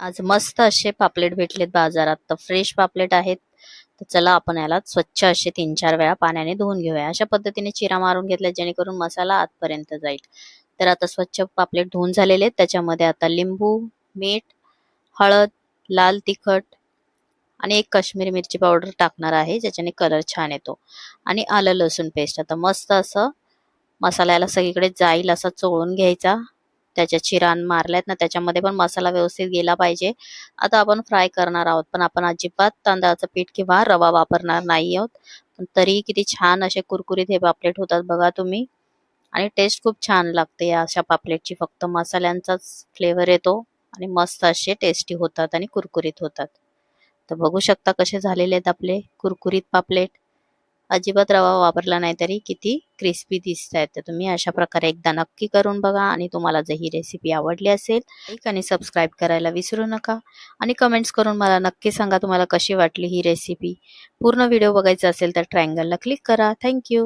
आज मस्त असे पापलेट भेटलेत बाजारात, तर फ्रेश पापलेट आहेत. तर चला आपण याला स्वच्छ असे 3-4 वेळा पाण्याने धुवून घेऊया. अशा पद्धतीने चिरा मारून घेतल्या जेणेकरून मसाला आतपर्यंत जाईल. तर आता स्वच्छ पापलेट धुवून झालेले आहेत. त्याच्यामध्ये आता लिंबू, मीठ, हळद, लाल तिखट आणि एक काश्मीरी मिरची पावडर टाकणार आहे, ज्याच्याने कलर छान येतो. आणि आलं लसूण पेस्ट. आता मस्त असं मसाल्याला सगळीकडे जाईल असा चोळून घ्यायचा. त्याच्या चिरा मारल्यात ना, त्याच्यामध्ये पण मसाला व्यवस्थित गेला पाहिजे. आता आपण फ्राय करणार आहोत, पण आपण अजिबात तांदळाचं पीठ किंवा रवा वापरणार नाही आहोत. पण तरी किती छान असे कुरकुरीत हे पापलेट होतात बघा तुम्ही. आणि टेस्ट खूप छान लागते या अशा पापलेटची. फक्त मसाल्यांचाच फ्लेवर येतो आणि मस्त असे टेस्टी होतात आणि कुरकुरीत होतात. तर बघू शकता कसे झालेले आहेत आपले कुरकुरीत पापलेट. अजिबात रवा वापरला नाही तरी किती क्रिस्पी दिसत आहेत. तर तुम्ही अशा प्रकारे एकदा नक्की करून बघा. आणि तुम्हाला जर ही रेसिपी आवडली असेल लाईक आणि सबस्क्राईब करायला विसरू नका. आणि कमेंट्स करून मला नक्की सांगा तुम्हाला कशी वाटली ही रेसिपी. पूर्ण व्हिडिओ बघायचा असेल तर ट्रायंगलला क्लिक करा. थँक्यू.